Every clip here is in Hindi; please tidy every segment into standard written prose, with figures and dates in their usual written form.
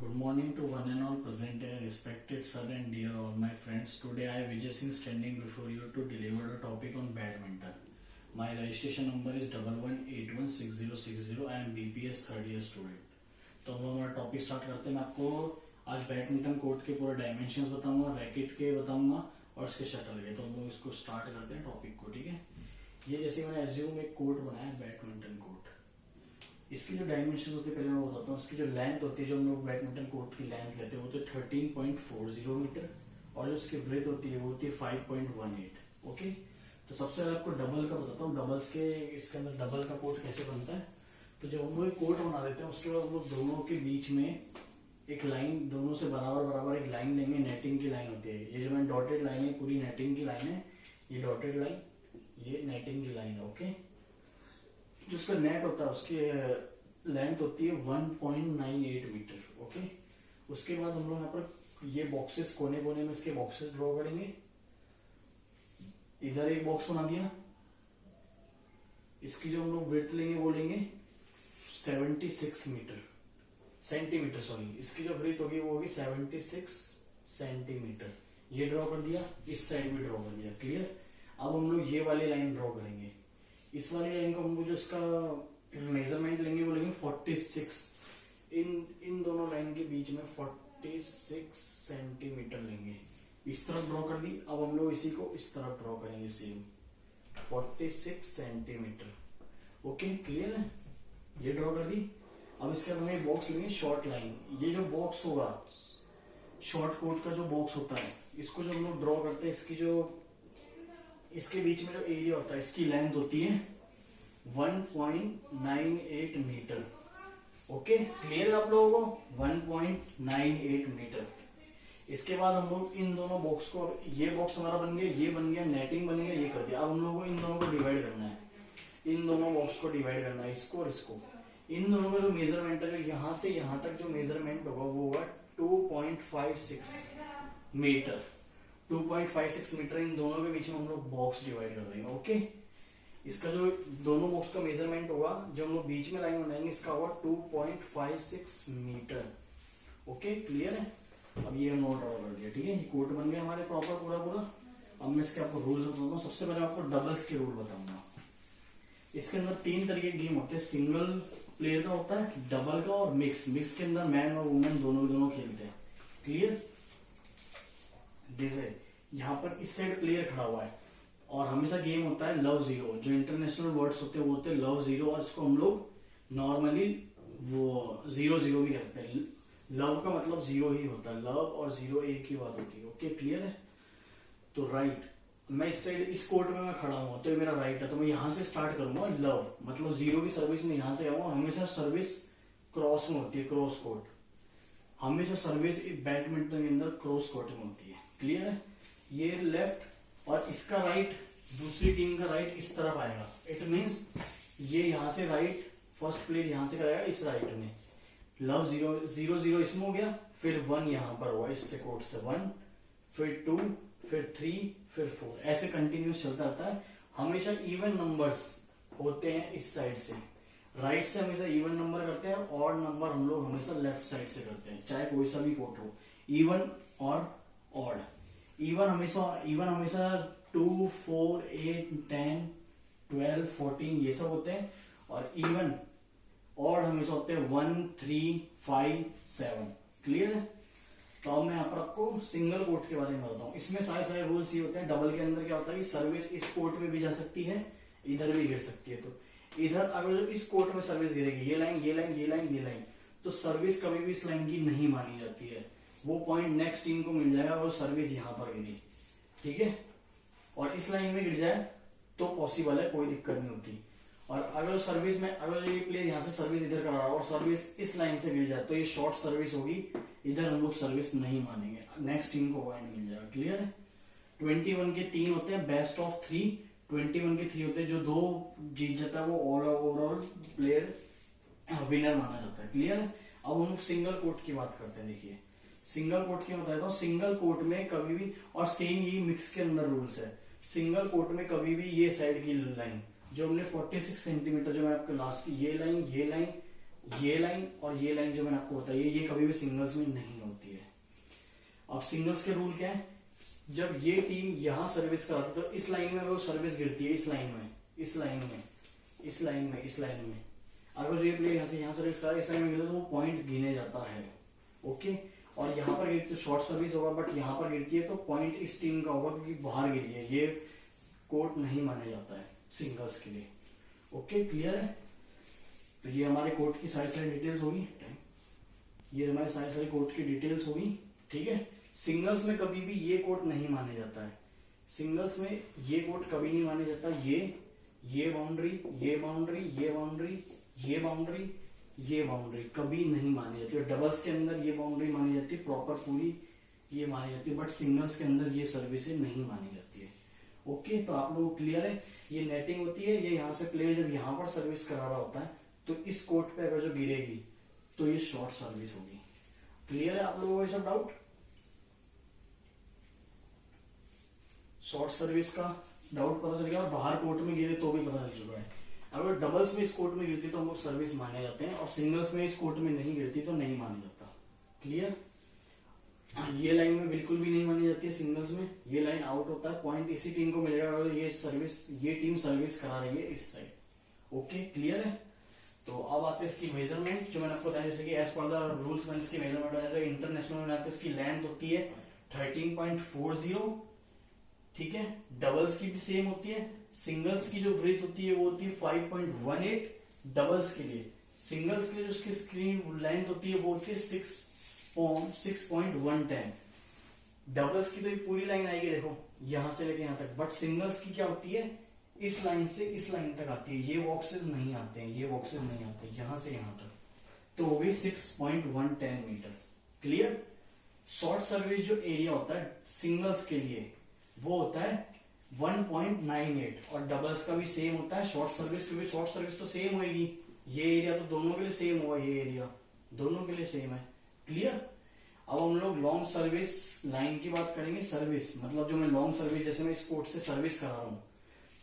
Good morning to one and all present here, respected sir and dear all my friends. Today I Vijay Singh standing before you to deliver a topic on badminton. My registration number is 11816060. I am BPS third year student. तो हम लोग हमारा टॉपिक स्टार्ट करते हैं. मैं आपको आज बैडमिंटन कोर्ट के पूरे डायमेंशंस बताऊंगा, रैकेट के बताऊंगा और इसके शटल के. तो हम लोग इसको स्टार्ट करते हैं टॉपिक को. ठीक है, ये जैसे मैंने एज्यूम एक कोर्ट बनाया है, बैडमिंटन कोर्ट. इसकी जो डायमेंशन होती है पहले मैं बताता हूँ. इसकी जो लेंथ होती है, जो हम लोग बैडमिंटन कोर्ट की लेंथ लेते हैं वो तो 13.40 मीटर और जो उसकी ब्रेथ होती है वो होती है 5.18. ओके, तो सबसे पहले आपको डबल का बताता हूँ. डबल्स के इसके अंदर डबल का कोर्ट कैसे बनता है. तो जब हम लोग कोर्ट बना देते हैं उसके बाद हम लोग दोनों के बीच में एक लाइन, दोनों से बराबर बराबर एक लाइन लेंगे. नेटिंग की लाइन होती है. ये जो मैंने डॉटेड लाइन है पूरी नेटिंग की लाइन है. ये डॉटेड लाइन, ये नेटिंग की लाइन है. ओके, जो उसका नेट होता है उसकी लेंथ होती है 1.98 मीटर. ओके, उसके बाद हम लोग यहाँ पर ये बॉक्सेस कोने कोने में इसके बॉक्सेस ड्रॉ करेंगे. इधर एक बॉक्स बना दिया. इसकी जो हम लोग विड्थ लेंगे वो लेंगे 76 मीटर सेंटीमीटर सॉरी. इसकी जो ब्रेथ होगी वो होगी 76 सेंटीमीटर. ये ड्रॉ कर दिया, इस साइड भी ड्रॉ कर दिया. क्लियर. अब हम लोग ये वाली लाइन ड्रॉ करेंगे. इस वाली लाइन को हम लोग जो इसका मेजरमेंट लेंगे वो लेंगे 46. इन दोनों लाइन के बीच में 46 सेंटीमीटर लेंगे. इस तरफ ड्रॉ कर दी. अब हम लोग इसी को इस तरफ ड्रॉ करेंगे सेम 46 सेंटीमीटर. ओके, क्लियर है. ये ड्रॉ कर दी. अब इसके बाद हमें बॉक्स लेंगे शॉर्ट लाइन. ये जो बॉक्स होगा शॉर्ट कोट का जो बॉक्स होता है, इसको जो हम लोग ड्रॉ करते हैं, इसकी जो इसके बीच में जो एरिया होता है, इसकी लेंथ होती है 1.98 मीटर. ओके, क्लियर है आप लोगों को. 1.98 मीटर. इसके बाद हम लोग इन दोनों बॉक्स को, ये बॉक्स हमारा बन गया, ये बन गया, नेटिंग बन गया, ये कर दिया. अब हम लोगों को इन दोनों को डिवाइड करना है. इन दोनों बॉक्स को डिवाइड करना है, इसको और इसको. इन दोनों का जो मेजरमेंट है, यहां से यहां तक जो मेजरमेंट होगा वो होगा 2.56 मीटर. 2.56 मीटर. इन दोनों के बीच में हम लोग बॉक्स डिवाइड कर देंगे. ओके, इसका जो दोनों बॉक्स का मेजरमेंट होगा, जो हम लोग बीच में लाइन बनाएंगे, इसका होगा 2.56 मीटर. ओके, क्लियर है. अब ये हम नोट ड्रॉ कर दिया. ठीक है, ये कोट बन गया हमारे प्रॉपर पूरा. अब मैं इसके आपको रूल्स बताता हूँ. सबसे पहले आपको डबल्स के रूल बताऊंगा. इसके अंदर 3 तरह के गेम होते हैं. सिंगल प्लेयर का होता है, डबल का और मिक्स. मिक्स के अंदर मैन और वुमेन दोनों खेलते हैं. क्लियर. जैसे यहाँ पर इस साइड प्लेयर खड़ा हुआ है और हमेशा गेम होता है लव जीरो. जो इंटरनेशनल वर्ड्स होते हैं वो होते हैं लव जीरो, और इसको हम लोग नॉर्मली वो 0-0 भी कहते हैं. लव का मतलब 0 ही होता है. लव और 0 एक ही बात होती है. ओके, क्लियर है. तो राइट, मैं इस साइड इस कोर्ट में मैं खड़ा हूं तो ये मेरा राइट है, तो मैं यहां से स्टार्ट करूंगा. लव मतलब 0 की सर्विस में यहां से आऊंगा. हमेशा सर्विस क्रॉस में होती है, क्रॉस कोर्ट. हमेशा सर्विस बैडमिंटन के अंदर क्रॉस कोर्ट में होती है. क्लियर है. ये लेफ्ट और इसका राइट, दूसरी टीम का राइट इस तरफ आएगा. इट मींस ये यहां से राइट, फर्स्ट प्लेयर यहां से करेगा इस राइट में. लव 0-0 इसमें हो गया. फिर 1 यहां पर हुआ इससे कोर्ट से 1, फिर 2, फिर 3, फिर 4. ऐसे कंटिन्यूस चलता रहता है. हमेशा इवन नंबर्स होते हैं इस साइड से. राइट से हमेशा इवन नंबर करते हैं. ऑड नंबर हम लोग हमेशा लेफ्ट साइड से करते हैं, चाहे कोई सा भी कोर्ट हो. इवन और ऑड. इवन हमेशा 2, 4, 8, 10, 12, 14 ये सब होते हैं. और इवन ऑड हमेशा होते हैं 1, 3, 5, 7. क्लियर है. तो अब मैं यहाँ पर आपको सिंगल कोर्ट के बारे में बताता हूँ. इसमें सारे रूल्स ये होते हैं. डबल के अंदर क्या होता है कि सर्विस इस कोर्ट में भी जा सकती है, इधर भी गिर सकती है. तो इधर अगर इस कोर्ट में सर्विस गिरेगी, ये लाइन, तो सर्विस कभी भी इस लाइन की नहीं मानी जाती है. वो पॉइंट नेक्स्ट टीम को मिल जाएगा और सर्विस यहां पर गिरी. ठीक है. और इस लाइन में गिर जाए तो पॉसिबल है, कोई दिक्कत नहीं होती. और अगर सर्विस में, अगर ये प्लेयर यहां से सर्विस इधर करा रहा है और सर्विस इस लाइन से गिर जाए तो ये शॉर्ट सर्विस होगी. इधर हम लोग सर्विस नहीं मानेंगे, नेक्स्ट टीम को पॉइंट मिल जाएगा. क्लियर है. 21 के 3 होते हैं, बेस्ट ऑफ 3. 21 के 3 होते हैं, जो 2 जीत जाता है वो ओवरऑल प्लेयर विनर माना जाता है. क्लियर है. अब हम सिंगल कोर्ट की बात करते हैं. देखिए सिंगल कोर्ट की बताता हूँ. सिंगल कोर्ट में कभी भी, और सेम ये मिक्स के अंदर रूल्स है, सिंगल कोर्ट में कभी भी ये साइड की लाइन जो हमने 46 सेंटीमीटर, जो मैं आपके लास्ट की ये लाइन ये लाइन और ये लाइन जो मैंने आपको बताई है, ये कभी भी सिंगल्स में नहीं होती है। अब सिंगल्स के रूल क्या है, जब ये टीम यहां सर्विस कराती है तो इस लाइन में वो सर्विस गिरती है, इस लाइन में, इस लाइन में, इस लाइन में, इस लाइन में। अगर ये प्लेयर यहां से यहां सर्विस करा इस लाइन में गिरता तो वो पॉइंट गिने जाता है। ओके, और यहां पर गिरती तो शॉर्ट सर्विस होगा, बट यहां पर गिरती है तो पॉइंट इस टीम का होगा क्योंकि बाहर गिरी है, ये कोर्ट नहीं माना जाता है सिंगल्स के लिए। ओके, क्लियर है। तो ये हमारे कोर्ट की सारी सारी डिटेल्स होगी, ये हमारे सारी सारी कोर्ट की डिटेल्स होगी, ठीक है। सिंगल्स में कभी भी ये कोर्ट नहीं माने जाता है, सिंगल्स में ये कोर्ट कभी नहीं माने जाता। ये बाउंड्री, ये बाउंड्री, ये बाउंड्री, ये बाउंड्री, ये बाउंड्री कभी नहीं मानी जाती है। डबल्स के अंदर ये बाउंड्री मानी जाती है प्रॉपर पूरी, ये मानी जाती है, बट सिंगल्स के अंदर ये सर्विसेज नहीं मानी जाती है। ओके, तो आप लोग क्लियर है। ये नेटिंग होती है, ये यहाँ से प्लेयर जब यहाँ पर सर्विस करा रहा होता है तो इस कोर्ट पे अगर जो गिरेगी तो ये शॉर्ट सर्विस होगी। क्लियर है आप लोगों को ये सब डाउट? शॉर्ट सर्विस का डाउट पता चल गया, और बाहर कोर्ट में गिरे तो भी पता चल चुका है। अगर डबल्स में इस कोर्ट में गिरती तो हम लोग सर्विस माने जाते हैं, और सिंगल्स में इस कोर्ट में नहीं गिरती तो नहीं माना जाता। क्लियर? ये लाइन में बिल्कुल भी नहीं मानी जाती है सिंगल्स में, ये लाइन आउट होता है, पॉइंट इसी टीम को मिलेगा अगर ये टीम सर्विस करा रही है इस साइड। ओके, क्लियर है। तो अब आते हैं इसकी मेजरमेंट, जो मैंने आपको बताया जैसे कि एज पर द रूल्स में इसकी मेजरमेंट इंटरनेशनल में आते हैं, इसकी लेंथ होती है 13.40, ठीक है। डबल्स की भी सेम होती है, सिंगल्स की जो ब्रेथ होती है वो होती है 5.18 डबल्स के लिए। सिंगल्स के लिए जो उसकी स्क्रीन लेंथ होती है वो होती है 6.110। डबल्स की तो ये पूरी लाइन आएगी देखो यहां से लेके यहां तक, बट सिंगल्स की क्या होती है इस लाइन से इस लाइन तक आती है, ये बॉक्सेस नहीं आते हैं, ये बॉक्सेस नहीं आते यहां से यहां तक, तो वो भी 6.110 मीटर। क्लियर? शॉर्ट सर्विस जो एरिया होता है सिंगल्स के लिए वो होता है 1.98, और डबल्स का भी सेम होता है शॉर्ट सर्विस, क्योंकि शॉर्ट सर्विस तो सेम होगी, ये एरिया तो दोनों के लिए सेम होगा, ये एरिया दोनों के लिए सेम है। क्लियर? अब हम लोग लॉन्ग सर्विस लाइन की बात करेंगे। सर्विस मतलब जो मैं लॉन्ग सर्विस, जैसे मैं इस कोर्ट से सर्विस करा रहा हूं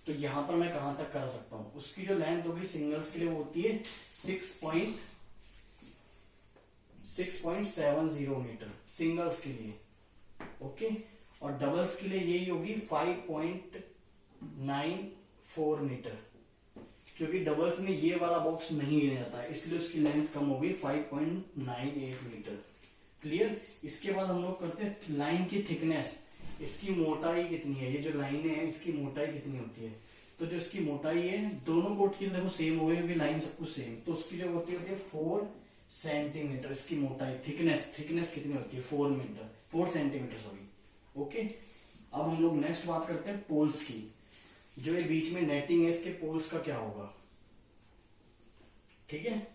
तो यहां पर मैं कहां तक कर सकता हूं, उसकी जो लेंथ होगी सिंगल्स के लिए वो होती है 6.70 मीटर सिंगल्स के लिए। ओके, और डबल्स के लिए यही होगी 5.94 मीटर, क्योंकि डबल्स में ये वाला बॉक्स नहीं गिना जाता है इसलिए उसकी लेंथ कम होगी 5.98 मीटर। क्लियर? इसके बाद हम लोग करते हैं लाइन की थिकनेस, इसकी मोटाई कितनी है, ये जो लाइनें हैं इसकी मोटाई कितनी होती है। तो जो इसकी मोटाई है दोनों कोट की देखो सेम हो गई क्योंकि लाइन सब कुछ सेम, तो उसकी जो होती है 4 सेंटीमीटर इसकी मोटाई। थिकनेस कितनी होती है 4 सेंटीमीटर सॉरी। ओके, अब हम लोग नेक्स्ट बात करते हैं पोल्स की। जो ये बीच में नेटिंग है इसके पोल्स का क्या होगा, ठीक है।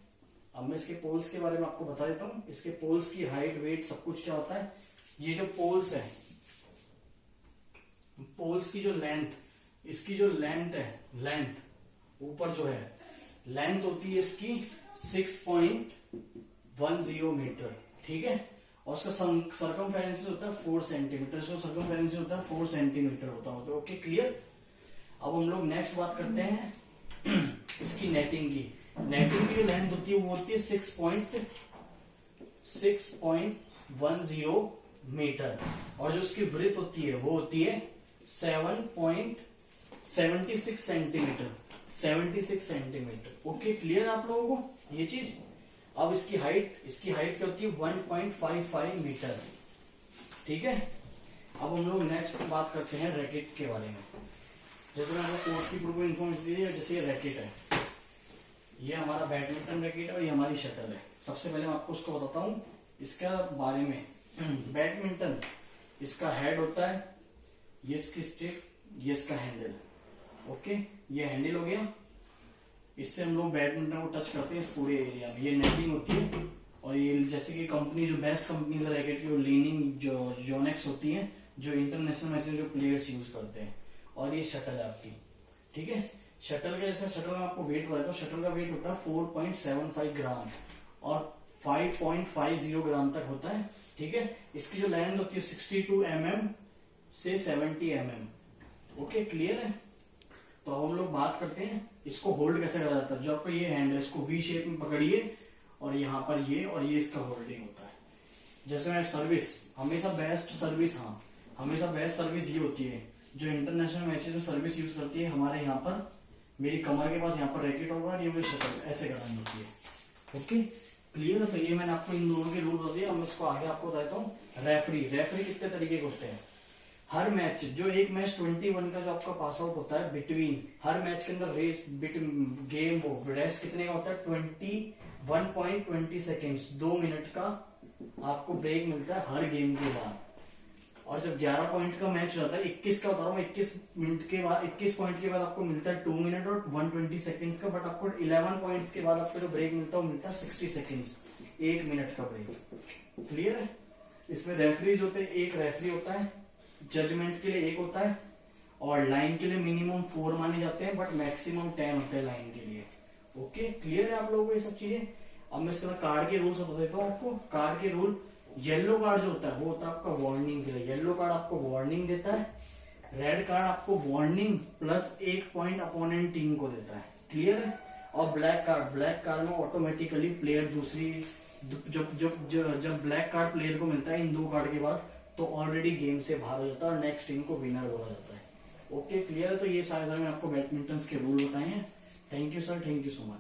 अब मैं इसके पोल्स के बारे में आपको बता देता हूं। इसके पोल्स की हाइट वेट सब कुछ क्या होता है। ये जो पोल्स है, पोल्स की जो लेंथ, इसकी जो लेंथ है, लेंथ ऊपर जो है लेंथ होती है इसकी 6.10 मीटर, ठीक है। और उसका सर्कमफेरेंस होता है 4 सेंटीमीटर, इसका सर्कमफेरेंस होता है 4 सेंटीमीटर होता है। Okay, clear. अब हम लोग नेक्स्ट बात करते हैं इसकी नेटिंग की। नेटिंग की जो लेंथ होती है वो होती है 6.10 मीटर, और जो उसकी ब्रेथ होती है वो होती है 7.76 सेंटीमीटर, 76 सेंटीमीटर। ओके, क्लियर आप लोगों को ये चीज। अब इसकी हाइट क्या होती है 1.55 मीटर, ठीक है। अब हम लोग नेक्स्ट बात करते हैं रैकेट के बारे में। जैसे मैंने आपको कोर्ट की पूरी इन्फॉर्मेशन दी है, जैसे ये रैकेट है, ये हमारा बैडमिंटन रैकेट है और ये हमारी शटल है। सबसे पहले मैं आपको उसको बताता हूँ इसका बारे में। बैडमिंटन, इसका हेड होता है, ये इसकी स्टिक, ये इसका हैंडल। ओके, ये हैंडल हो गया, इससे हम लोग बैडमिंटन को टच करते हैं इस पूरे एरिया में। ये नेटिंग होती है, और ये जैसे कि कंपनी जो बेस्ट कंपनी है रैकेट की, वो लीनिंग जो योनेक्स होती है, जो इंटरनेशनल मैच में जो प्लेयर्स यूज करते हैं। और ये शटल है आपकी, ठीक है। शटल का जैसे शटल में आपको वेट बताता हूँ, शटल का वेट होता है 4.75 ग्राम और 5.50 ग्राम तक होता है, ठीक है। इसकी जो लेंथ होती है 62 mm से 70 mm। ओके, क्लियर है। तो अब हम लोग बात करते हैं इसको होल्ड कैसे करा जाता है। जो आपका ये हैंड है इसको वी शेप में पकड़िए और यहाँ पर ये, और ये इसका होल्डिंग होता है। जैसे मैं सर्विस, हमेशा बेस्ट सर्विस, हाँ हमेशा बेस्ट सर्विस ये होती है जो इंटरनेशनल मैचेस में सर्विस यूज करती है। हमारे यहाँ पर मेरी कमर के पास यहाँ पर रैकेट होगा और ये मुझे शटल ऐसे करनी होती है। ओके क्लियर है? तो ये मैंने आपको इन दोनों के रूल बता दिए। अब मैं इसको आगे आपको बताता हूँ। रेफरी कितने तरीके के होते हैं। हर मैच, जो एक मैच 21 का जो आपका पास आउट होता है बिटवीन, हर मैच के अंदर रेस गेम वो रेस्ट कितने का होता है 21.20 सेकेंड्स, 2 मिनट का आपको ब्रेक मिलता है हर गेम के बाद। और जब 11 पॉइंट का मैच रहता है, 21 का बता रहा हूँ, 21 मिनट के बाद 21 पॉइंट के बाद आपको मिलता है 2 मिनट और 120 सेकेंड्स का। बट आपको 11 पॉइंट्स के बाद आपको जो ब्रेक मिलता है वो मिलता है 60 सेकेंड्स, 1 मिनट का ब्रेक। क्लियर है? इसमें रेफरीज होते हैं, एक रेफरी होता है, जजमेंट के लिए एक होता है, और लाइन के लिए मिनिमम 4 माने जाते हैं बट मैक्सिमम 10 होते हैं लाइन के लिए। ओके क्लियर है आप लोगों को ये सब चीजें? अब मैं इसके बाद कार्ड के रूल्स बता देता हूँ आपको। कार्ड के रूल, येलो कार्ड जो होता है वो होता है आपका वार्निंग के लिए। येलो कार्ड आपको वार्निंग देता है, रेड कार्ड आपको warning plus 1 point opponent team को देता है। क्लियर है? और ब्लैक कार्ड में ऑटोमेटिकली प्लेयर दूसरी, जब ब्लैक कार्ड प्लेयर को मिलता है इन 2 कार्ड के बाद, तो ऑलरेडी गेम से बाहर हो जाता है और नेक्स्ट टीम को विनर बोला जाता है। ओके क्लियर है? तो ये सारे मैंने आपको बैडमिंटन के रूल बताए हैं। Thank you sir, thank you so much.